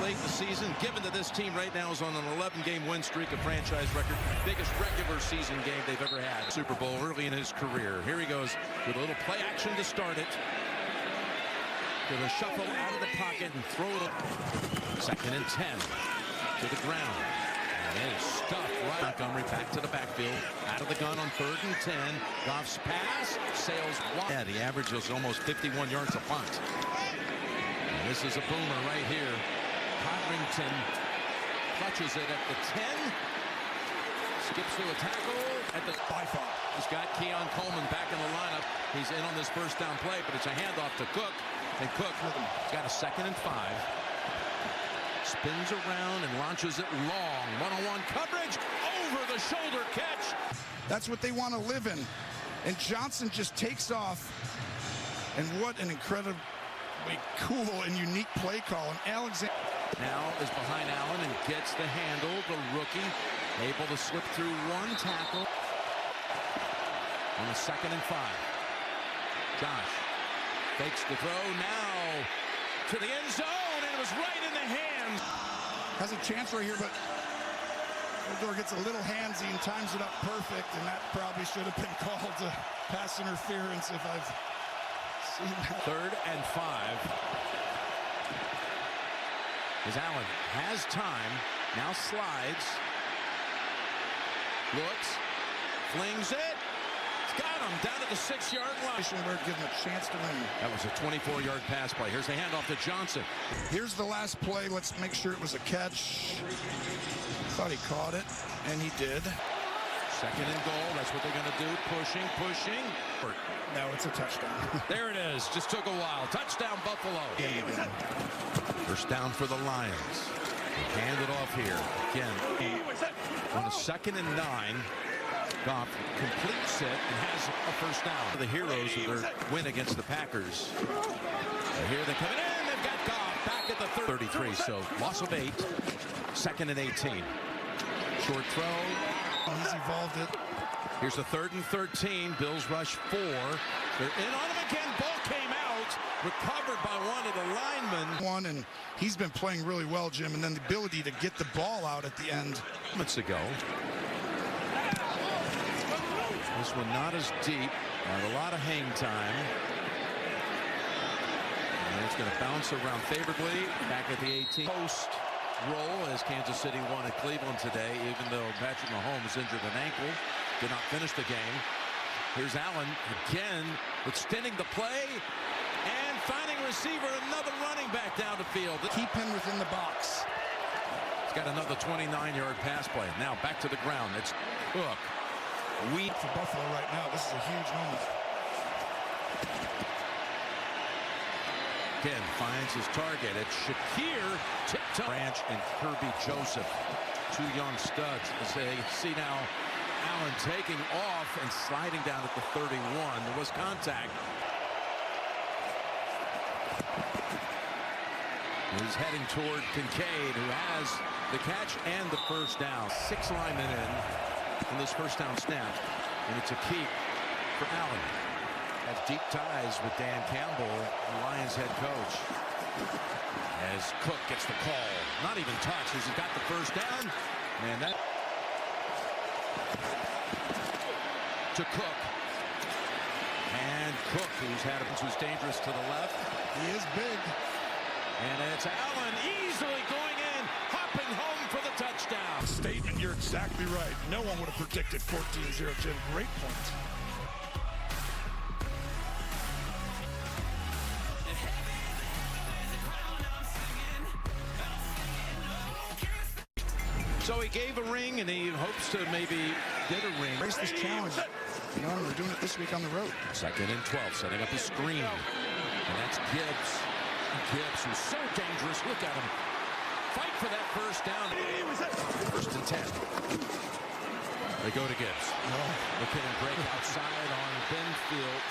late in the season, given that this team right now is on an 11-game win streak, a franchise record, biggest regular season game they've ever had. Super Bowl early in his career. Here he goes with a little play action to start it. With a shuffle out of the pocket and throw it up. 2nd and 10 to the ground. And it's stuffed right. Montgomery back to the backfield. Out of the gun on 3rd and 10. Goff's pass sails wide. Yeah, the average is almost 51 yards a punt. And this is a boomer right here. Codrington clutches it at the 10. Skips through a tackle at the by far. He's got Keon Coleman back in the lineup. He's in on this first down play, but it's a handoff to Cook. And Cook has got a 2nd and 5. Spins around and launches it long. One-on-one coverage. Over the shoulder catch. That's what they want to live in. And Johnson just takes off. And what an incredibly cool and unique play call. And Alexander now is behind Allen and gets the handle. The rookie able to slip through one tackle. On the 2nd and 5. Josh fakes the throw now to the end zone, and it was right in the hands. Has a chance right here, but Odor gets a little handsy and times it up perfect, and that probably should have been called pass interference if I've seen that. 3rd and 5. As Allen has time, now slides, looks, flings it. Got him down at the 6-yard line. We're giving him a chance to win. That was a 24-yard pass play. Here's the handoff to Johnson. Here's the last play. Let's make sure it was a catch. Thought he caught it, and he did. 2nd and goal. That's what they're going to do. Pushing. Now it's a touchdown. There it is. Just took a while. Touchdown, Buffalo. First down for the Lions. They hand it off here. Again, on the 2nd and 9. Goff completes it and has a first down. The heroes of their win against the Packers. And here they're coming in. They've got Goff back at the 33. So loss of 8. 2nd and 18. Short throw. He's evolved it. Here's a 3rd and 13. Bills rush 4. They're in on him again. Ball came out. Recovered by one of the linemen. And he's been playing really well, Jim. And then the ability to get the ball out at the end. Moments ago. This one not as deep, not a lot of hang time. And it's going to bounce around favorably back at the 18. Post roll as Kansas City won at Cleveland today, even though Patrick Mahomes injured an ankle, did not finish the game. Here's Allen again, extending the play and finding receiver, another running back down the field. Keep him within the box. He's got another 29-yard pass play. Now back to the ground. It's Cook. For Buffalo right now, this is a huge moment. Again, finds his target. It's Shakir, tip-top. Branch and Kirby Joseph, 2 young studs. As they see now Allen taking off and sliding down at the 31. There was contact. He's heading toward Kincaid, who has the catch and the first down. 6 linemen in this first down snap, and it's a keep for Allen. Have deep ties with Dan Campbell, the Lions head coach. As Cook gets the call, not even touched as he got the first down, and that to Cook. And Cook, who's dangerous to the left. He is big. And it's Allen easily going in, hopping home for the touchdown. Statement, you're exactly right. No one would have predicted 14-0, Jim. Great point. So he gave a ring, and he hopes to maybe get a ring. Race this challenge. You know, we're doing it this week on the road. 2nd and 12, setting up a screen. And that's Gibbs. Gibbs, who's so dangerous. Look at him. Fight for that first down. 1st and 10. They go to Gibbs. Look at him break outside on Benfield.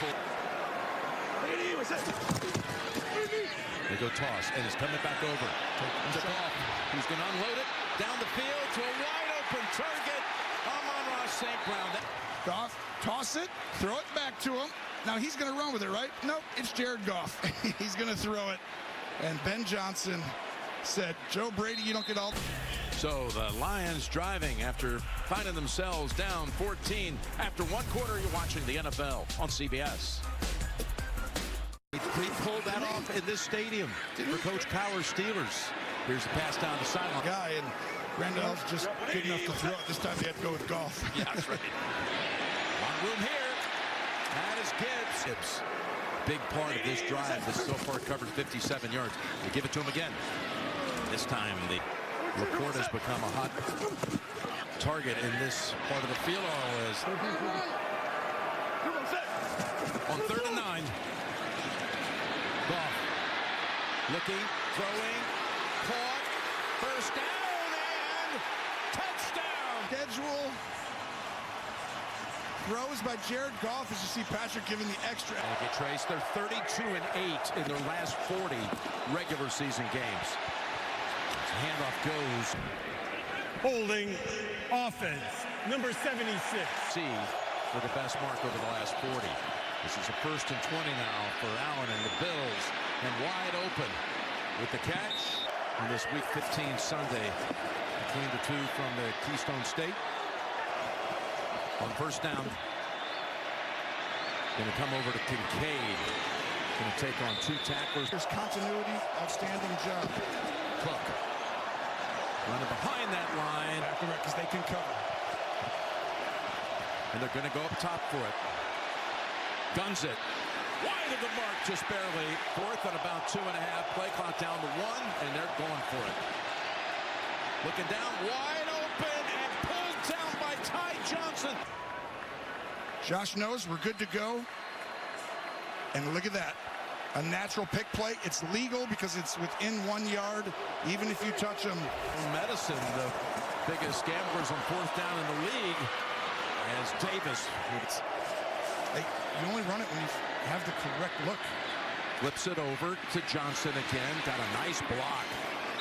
They go toss, and it's coming back over. To Goff, who's going to unload it down the field to a wide-open target. Amon-Ra St. Brown. Goff, toss it, throw it back to him. Now he's going to run with it, right? Nope, it's Jared Goff. He's going to throw it. And Ben Johnson said, Joe Brady, you don't get all. So the Lions driving after finding themselves down 14 after one quarter. You're watching the NFL on CBS. He pulled that off in this stadium for Coach Cowher's Steelers. Here's the pass down the sideline. Guy, and Randall's just good enough to throw it. This time they had to go with Goff. Yeah, that's right. One room here. That is Gibbs. Big part of this drive. This so far covered 57 yards. They give it to him again. This time the report has become a hot target in this part of the field. On 3rd and 9. Goff looking, throwing, caught, first down, and touchdown. Schedule throws by Jared Goff as you see Patrick giving the extra. Get traced. They're 32-8 in their last 40 regular season games. Handoff goes. Holding offense, number 76. C for the best mark over the last 40. This is a 1st and 20 now for Allen and the Bills, and wide open with the catch on this Week 15 Sunday between the two from the Keystone State. On 1st down, going to come over to Kincaid. Going to take on 2 tacklers. There's continuity, outstanding job. Cook running behind that line. Correct, because they can cover. And they're going to go up top for it. Guns it. Wide of the mark, just barely. 4th and about 2.5. Play clock down to 1, and they're going for it. Looking down, wide open, and pulled down by Ty Johnson. Josh knows we're good to go. And look at that. A natural pick play. It's legal because it's within 1 yard, even if you touch them. Medicine, the biggest gamblers on 4th down in the league, as Davis. You only run it when you have the correct look. Flips it over to Johnson again. Got a nice block.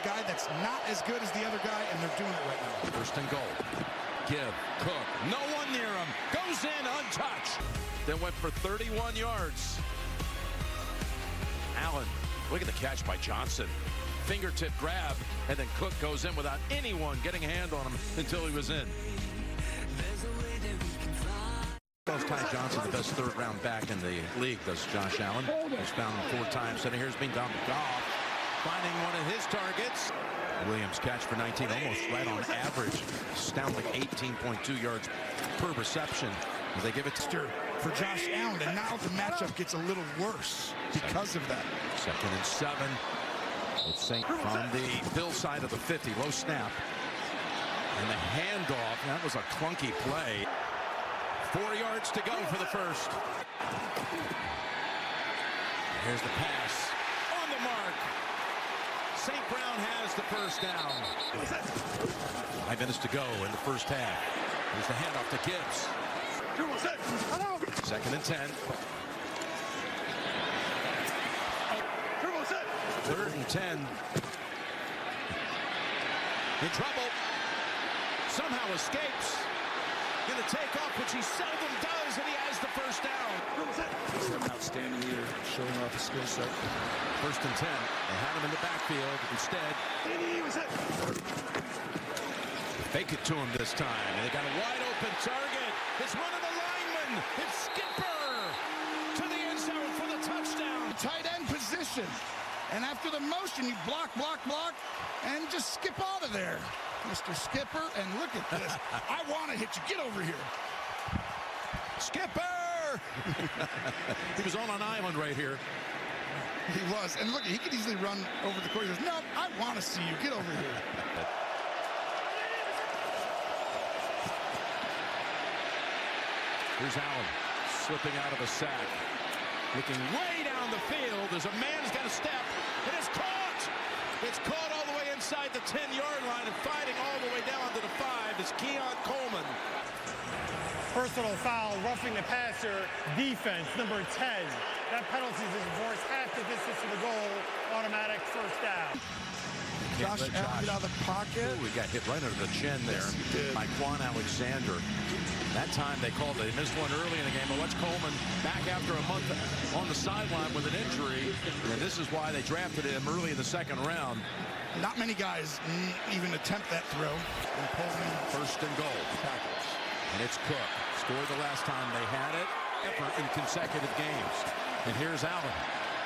Guy that's not as good as the other guy, and they're doing it right now. 1st and goal. Give, Cook. No one near him. Goes in untouched. Then went for 31 yards. Allen, look at the catch by Johnson. Fingertip grab, and then Cook goes in without anyone getting a hand on him until he was in. Calls Ty Johnson the best 3rd round back in the league, does Josh Allen. He's found him 4 times. And here's been down to Goff, finding one of his targets. Williams catch for 19, almost right on average. Astounding 18.2 yards per reception as they give it to for Josh Allen, and now the matchup gets a little worse because of that. 2nd and 7. It's St. from the Bill side of the 50, low snap. And the handoff, that was a clunky play. 4 yards to go for the 1st. Here's the pass. On the mark. St. Brown has the 1st down. 5 minutes to go in the 1st half. Here's the handoff to Gibbs. 2nd and 10. 3rd and 10. In trouble. Somehow escapes. Going to take off, which he seldom does, and he has the 1st down. Outstanding year, showing off his skill set. 1st and 10. They had him in the backfield. Instead, fake it to him this time. And they got a wide open target. It's one of the linemen. It's Skipper to the end zone for the touchdown. Tight end position. And after the motion, you block, and just skip out of there. Mr. Skipper, and look at this. I want to hit you. Get over here. Skipper! He was on an island right here. He was. And look, he could easily run over the court. He goes, no, I want to see you. Get over here. Here's Allen slipping out of a sack. Looking way down the field as a man's got a step. And it's caught! It's caught all the way inside the 10-yard line and fighting all the way down to the 5 is Keon Coleman. Personal foul, roughing the passer, defense, number 10. That penalty is enforced half the distance to the goal, automatic 1st down. Josh Allen out of the pocket. Ooh, he got hit right under the chin there by Quan Alexander. That time they missed one early in the game, but watch Coleman back after a month on the sideline with an injury, and this is why they drafted him early in the second round. Not many guys even attempt that throw. And Coleman, first and goal. Tackles. And it's Cook. Scored the last time they had it ever in consecutive games. And here's Allen.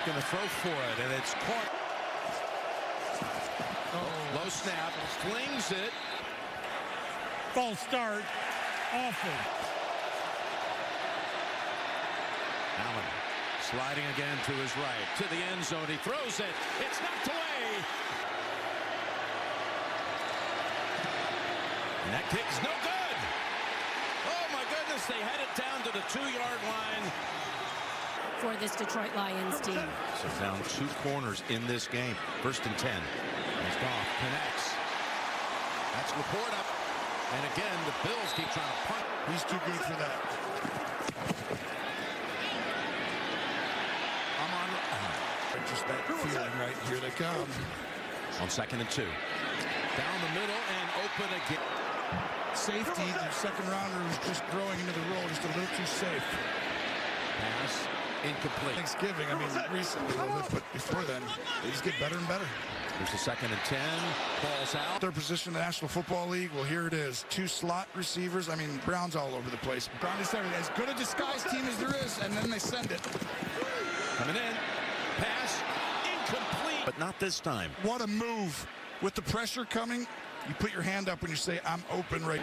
Going to throw for it, and it's caught. Low snap. Flings it. False start. Awful. Allen sliding again to his right. To the end zone. He throws it. It's knocked away. And that kick's no good. Oh, my goodness. They had it down to the 2-yard line. For this Detroit Lions team. So down 2 corners in this game. First and 10. As Goff connects. That's Laporta. And again, the Bills keep trying to punt. He's too good for that. I'm on. Just that feeling right. Here they come. On 2nd and 2. Down the middle and open again. Safety, the second rounder was just throwing into the roll, just a little too safe. Pass incomplete. Thanksgiving, I mean, recently a little bit, but before then, they just get better and better. Here's the 2nd and 10. Ball's out. Their position in the National Football League, well, here it is. 2 slot receivers. I mean, Brown's all over the place. Brown is as good a disguise team as there is, and then they send it. Coming in. Pass incomplete. But not this time. What a move. With the pressure coming, you put your hand up when you say, I'm open right.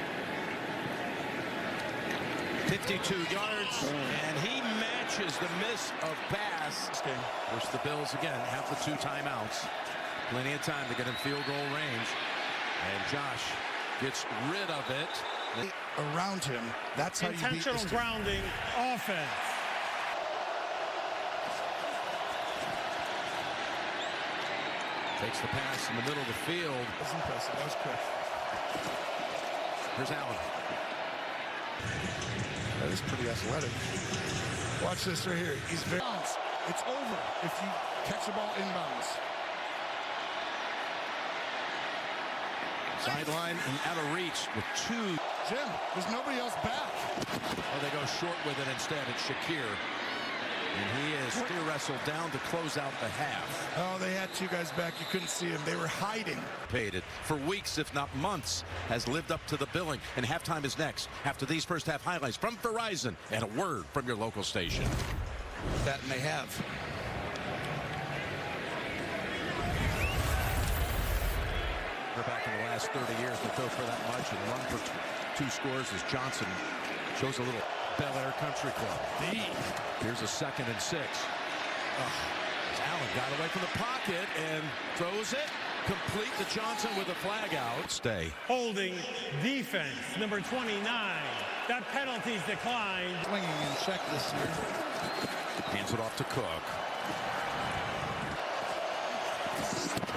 52 yards, and he matches the miss of pass. Of course, the Bills, again, have the 2 timeouts. Plenty of time to get in field goal range. And Josh gets rid of it. Around him, that's how you beat this Intentional team. grounding offense. Takes the pass in the middle of the field. That was impressive. That was quick. Here's Allen. That is pretty athletic. Watch this right here. He's very. It's over if you catch the ball inbounds. Sideline and out of reach with 2. Jim, there's nobody else back. Oh, they go short with it instead. It's Shakir. And he is still wrestled down to close out the half. Oh, they had 2 guys back. You couldn't see them. They were hiding. Paid it for weeks, if not months, has lived up to the billing. And halftime is next after these first half highlights from Verizon and a word from your local station. That, and they have. We're back in the last 30 years to throw for that much and run for 2 scores as Johnson shows a little Bel Air Country Club. Here's a 2nd and 6. Allen got away from the pocket and throws it complete to Johnson with a flag out. Stay. Holding defense, number 29. That penalty's declined. Swinging in check this year. Hands it off to Cook.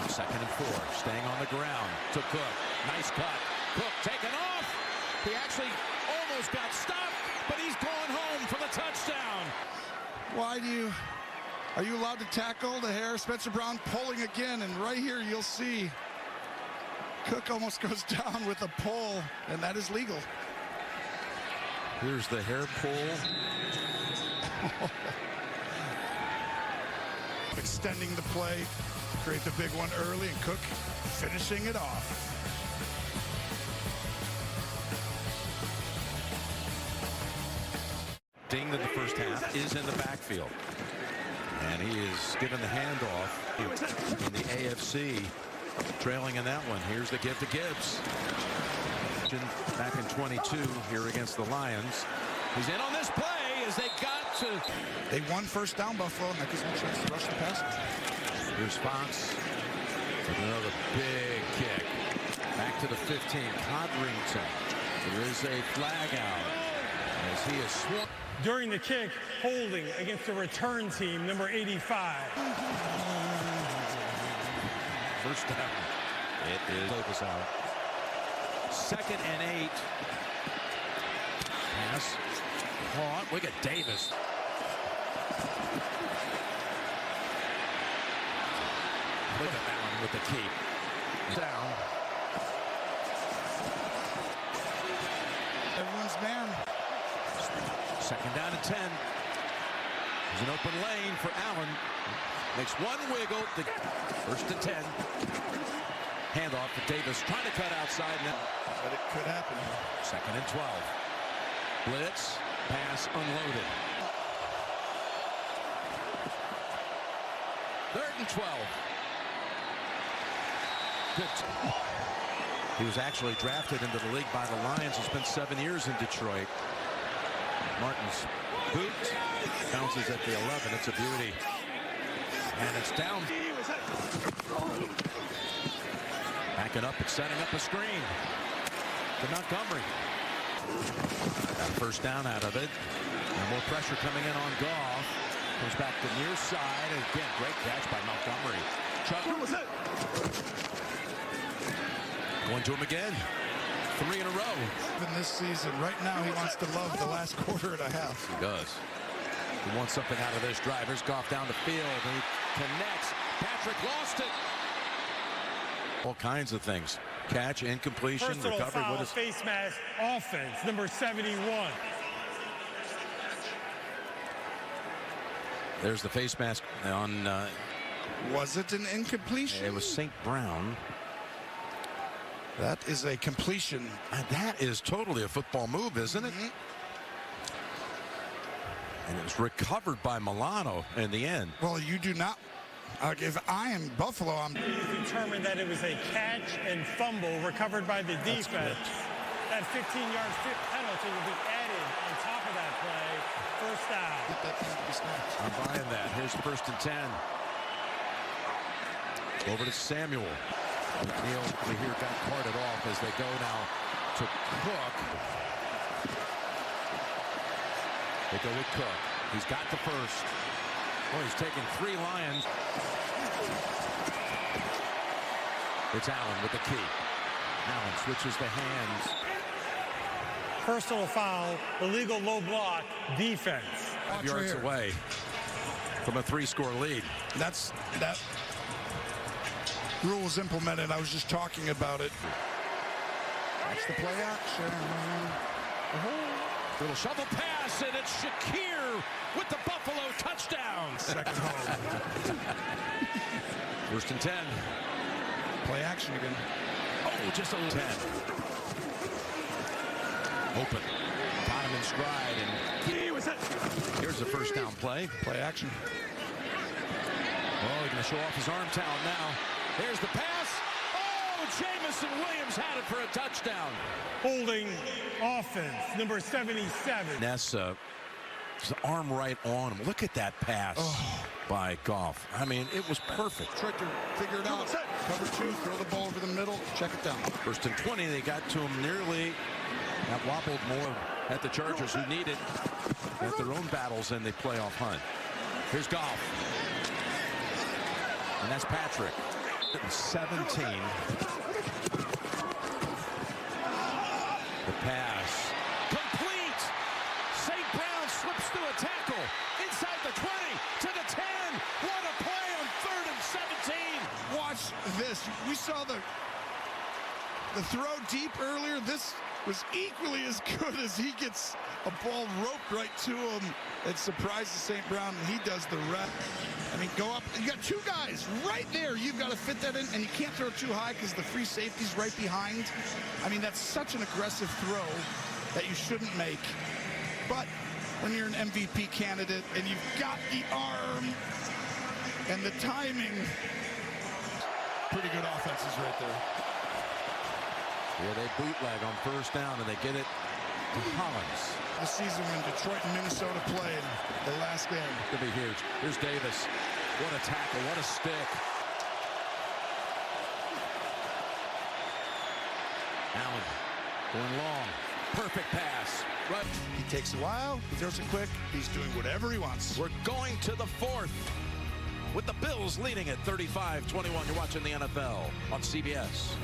2nd and 4. Staying on the ground to Cook. Nice cut. Cook taken off. He actually almost got stopped, but he's gone home for the touchdown. Why do you... Are you allowed to tackle the hair? Spencer Brown pulling again, and right here you'll see Cook almost goes down with a pull, and that is legal. Here's the hair pull. Extending the play, create the big one early, and Cook finishing it off. Ding in the first half is in the backfield. And he is given the handoff in the AFC. Trailing in that one. Here's the give to Gibbs. Back in 22 here against the Lions. He's in on this play as they got to. They won first down, Buffalo, and that gives them a chance to rush the pass. Here's Fox with another big kick. Back to the 15. Codrington. There is a flag out as he is swung. During the kick, holding against the return team, number 85. First down. It is Davis out. 2nd and 8. Pass. Caught. Look at Davis. Look at that one with the keep. Down. Everyone's man. Second down and 10. There's an open lane for Allen. Makes one wiggle. First and 10. Handoff to Davis. Trying to cut outside. But it could happen. Second and 12. Blitz. Pass unloaded. Third and 12. Good. He was actually drafted into the league by the Lions. He spent 7 years in Detroit. Martin's boot bounces at the 11. It's a beauty. And it's down. Backing up and setting up a screen to Montgomery. Got a first down out of it. And more pressure coming in on Goff. Comes back to near side. Again, great catch by Montgomery. Going to him again. 3 in a row. In this season, right now, he wants to love the last quarter and a half. He does. He wants something out of this drive. Here's Goff down the field. And he connects. Patrick lost it. All kinds of things. Catch, incompletion, Personal recovery. foul, What is face mask, offense, number 71. There's the face mask on. Was it an incompletion? It was St. Brown. That is a completion. And that is totally a football move, isn't it? And it was recovered by Milano in the end. Well, you do not. If I am Buffalo, I'm Determined that it was a catch and fumble recovered by the defense. That 15-yard penalty will be added on top of that play. First down. I'm buying that. Here's first and 10. Over to Samuel. McNeil here got carted off as they go now to Cook. They go with Cook. He's got the first. Oh, he's taking 3 Lions. It's Allen with the key. Allen switches the hands. Personal foul, illegal low block, defense. 5 yards away from a 3-score lead. That rule was implemented. I was just talking about it. That's the play action. Little shovel pass, and it's Shakir with the Buffalo touchdown. Second home. First and 10. Play action again. Oh, just a 10. Open. Got him in stride, and here's the first down play. Play action. Oh, he's going to show off his arm talent now. There's the pass. Oh, Jamison Williams had it for a touchdown. Holding offense, number 77. Nessa, his arm right on him. Look at that pass by Goff. I mean, it was perfect. Tricker, figure it out. Cover 2, throw the ball over the middle, check it down. First and 20, they got to him nearly. Got wobbled more at the Chargers, who need it at their own battles in the playoff hunt. Here's Goff. And that's Patrick. 17. The pass. Complete! St. Brown slips through a tackle. Inside the 20, to the 10. What a play on 3rd and 17. Watch this. We saw the throw deep earlier. This was equally as good as he gets a ball roped right to him. It surprises St. Brown, and he does the rest. I mean, go up. You got 2 guys right there. You've got to fit that in, and you can't throw too high because the free safety's right behind. I mean, that's such an aggressive throw that you shouldn't make. But when you're an MVP candidate and you've got the arm and the timing, pretty good offenses right there. Yeah, they bootleg on first down, and they get it to Hollins. The season when Detroit and Minnesota played the last game. Could be huge. Here's Davis. What a tackle. What a stick. Allen going long. Perfect pass. Right. He takes a while. He throws it quick. He's doing whatever he wants. We're going to the 4th with the Bills leading at 35-21. You're watching the NFL on CBS.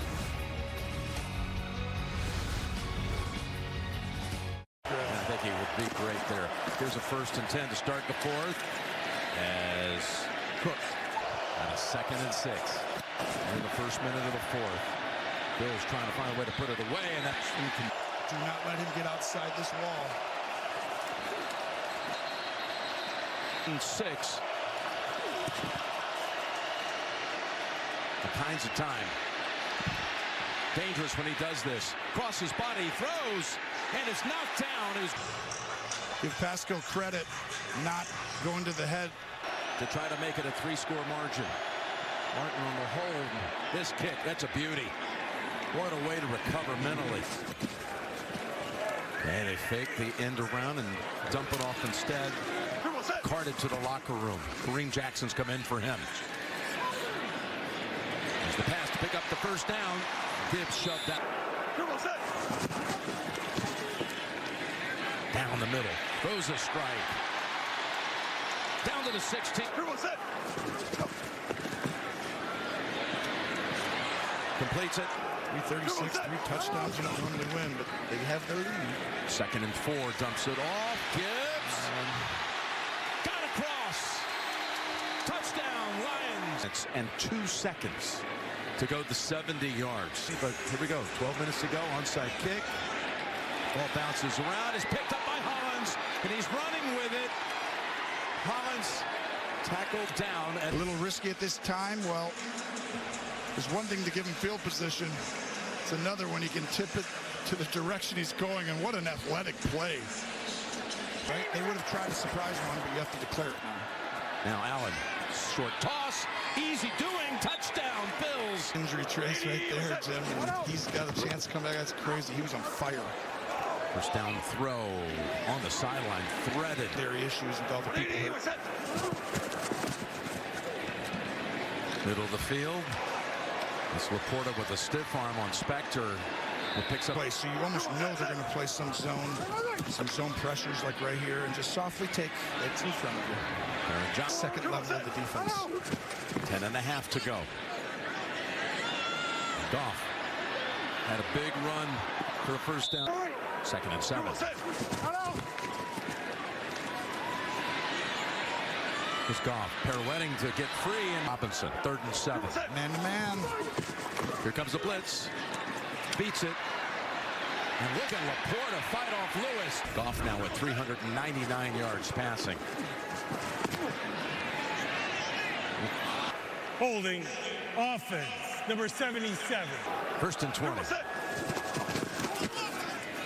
I think he would be great there. Here's a 1st and 10 to start the 4th as Cook And a 2nd and 6. In the first minute of the 4th. Bills trying to find a way to put it away, and that's Do not let him get outside this wall. 6. The kinds of time. Dangerous when he does this. Cross his body, throws, and it's knocked down. Give Pascal credit, not going to the head. To try to make it a 3-score margin. Martin on the hold. This kick, that's a beauty. What a way to recover mentally. And they fake the end around and dump it off instead. Carted to the locker room. Kareem Jackson's come in for him. There's the pass to pick up the first down. Gibbs shoved out. Down the middle. Throws a strike. Down to the 16. Completes it. 336, 3 touchdowns. You don't normally win, but they have their lead. 2nd and 4. Dumps it off. Gibbs. Got across. Touchdown, Lions. And 2 seconds to go to 70 yards. But here we go. 12 minutes to go. Onside kick. Ball bounces around. Is picked up by Hollins. And he's running with it. Hollins tackled down. A little risky at this time. Well, there's one thing to give him field position. It's another when he can tip it to the direction he's going. And what an athletic play. Right? They would have tried to surprise one, but you have to declare it now. Now Allen. Short toss. Easy doing. Touchdown, Bills. Injury trace right there, Jim. And he's got a chance to come back. That's crazy. He was on fire. First down throw on the sideline. Threaded. There issues with all the people here. Middle of the field. It's Laporta with a stiff arm on Spector. It picks up. So you almost know they're going to play some zone pressures like right here, and just softly take it in front of you. Aaron Johnson. Second level of the defense. 10.5 to go. Goff had a big run for a first down. 2nd and 7. It's Goff pirouetting to get free, and Robinson. 3rd and 7. Man to man. Here comes the blitz. Beats it. And look at Laporta fight off Lewis. Goff now with 399 yards passing. Holding offense, number 77. 1st and 20.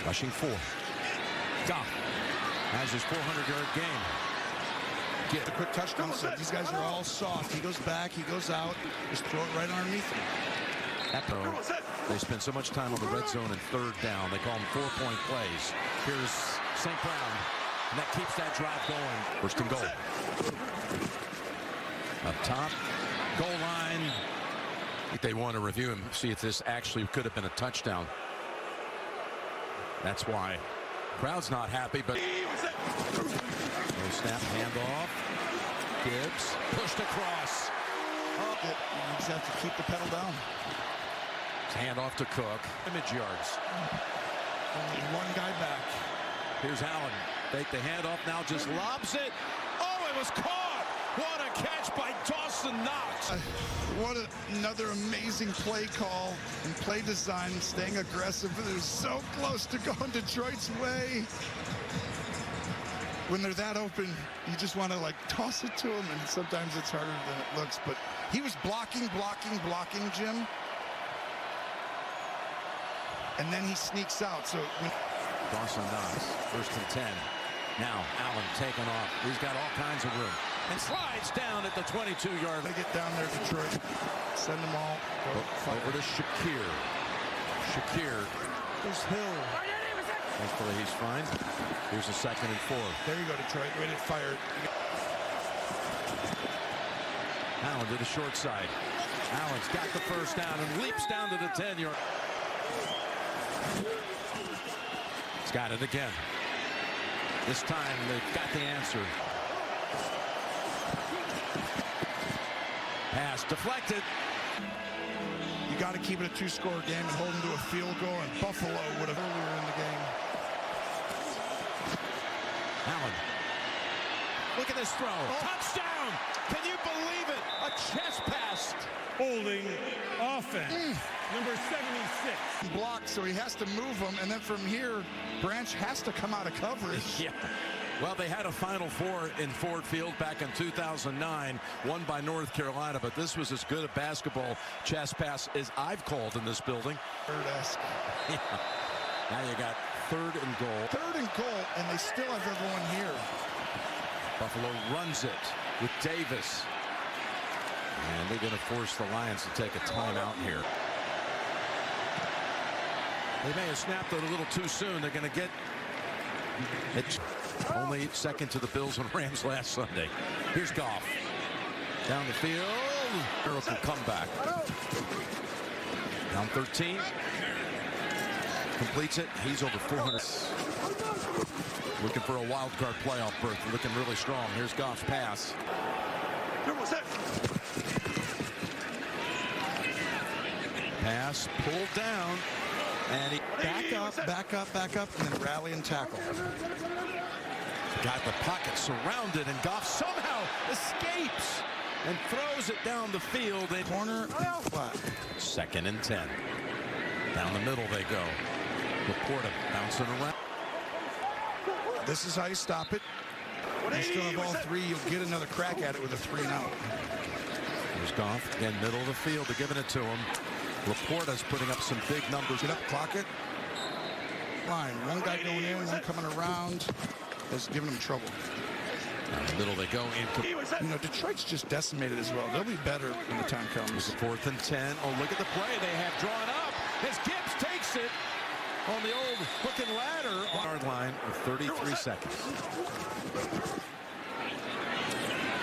Rushing 4. Goff has his 400-yard game. Get a quick touchdown. So these guys are all soft. He goes back, he goes out. Just throw it right underneath him. They spend so much time on the red zone and 3rd down. They call them 4-point plays. Here's St. Brown, and that keeps that drive going. 1st and goal. Up top, goal line. They want to review him, see if this actually could have been a touchdown. That's why. Crowd's not happy, but no snap, handoff. Gibbs pushed across. You just have to keep the pedal down. Hand off to Cook. Image yards. Only one guy back. Here's Allen. Take the handoff now, just lobs it. Oh, it was caught. What a catch by Dawson Knox. Another amazing play call and play design, staying aggressive. But it was so close to going Detroit's way. When they're that open, you just want to like toss it to them, and sometimes it's harder than it looks. But he was blocking, Jim. And then he sneaks out. So Dawson Knox, 1st and 10. Now Allen taking off. He's got all kinds of room. And slides down at the 22-yard. they get down there, Detroit. Send them all. Over to Shakir. Shakir. There's Hill. Thankfully he's fine. Here's a 2nd and 4. There you go, Detroit. Way to fire. Allen to the short side. Allen's got the first down and leaps down to the 10-yard. He's got it again. This time they've got the answer. Pass deflected. You got to keep it a 2-score game and hold them to a field goal, and Buffalo would have earlier in the game. Allen. Look at this throw. Touchdown! Can you believe it? A A chest pass. Holding offense. Number 76. Blocked, so he has to move him, and then from here, Branch has to come out of coverage. Yeah. Well, they had a Final Four in Ford Field back in 2009, won by North Carolina, but this was as good a basketball chest pass as I've called in this building. Third-esque. Yeah. Now you got 3rd and goal. 3rd and goal, and they still have everyone here. Buffalo runs it with Davis. And they're going to force the Lions to take a timeout here. They may have snapped it a little too soon. They're going to get it only second to the Bills and Rams last Sunday. Here's Goff. Down the field. Miracle comeback. Down 13. Completes it. He's over 400. Looking for a wild card playoff berth. Looking really strong. Here's Goff's pass. Pass pulled down. And he Back up, and then rally and tackle. got the pocket surrounded, and Goff somehow escapes and throws it down the field. And Corner, flat. 2nd and 10. Down the middle they go. Laporta bouncing around. This is how you stop it. You still have all 3. You'll get another crack at it with a 3-and-out. Here's Goff, again, middle of the field. They're giving it to him. Laporta's putting up some big numbers. Get up, clock it. Line. One guy going in, one coming around. That's giving them trouble. Down the middle they go. You know, Detroit's just decimated as well. They'll be better when the time comes. It's a 4th and 10. Oh, look at the play they have drawn up as Gibbs takes it on the old hook and ladder. Yard line with 33 seconds.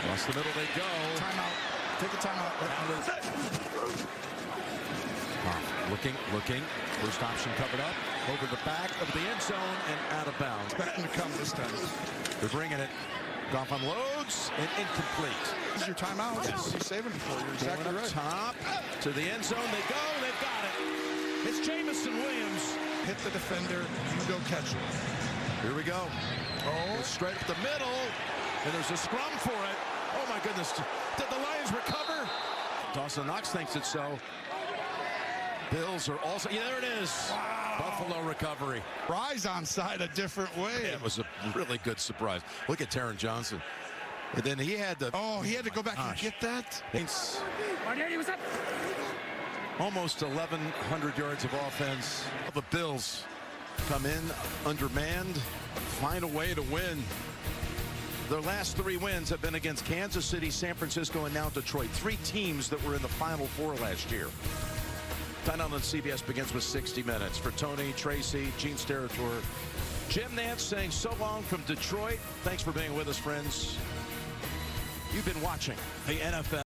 Across the middle they go. Timeout. Take a timeout. Looking. First option covered up. Over the back of the end zone and out of bounds. Expect them to come this time. They're bringing it. Goff unloads and incomplete. This is your timeout. Yes. You're saving it for you. You're exactly Going up right. top to the end zone. They go. They've got it. It's Jamison Williams. Hit the defender. You go catch it. Here we go. Oh, straight up the middle. And there's a scrum for it. Oh, my goodness. Did the Lions recover? Dawson Knox thinks it's so. Bills are also. Yeah, there it is. Wow. Buffalo recovery. Rise onside a different way. It was a really good surprise. Look at Taron Johnson. And then he had to. Oh, he had to go back and get that. It's almost 1,100 yards of offense. The Bills come in undermanned, find a way to win. Their last 3 wins have been against Kansas City, San Francisco, and now Detroit. 3 teams that were in the Final Four last year. Timeout on CBS begins with 60 minutes. For Tony, Tracy, Gene Steratore, Jim Nantz saying so long from Detroit. Thanks for being with us, friends. You've been watching the NFL.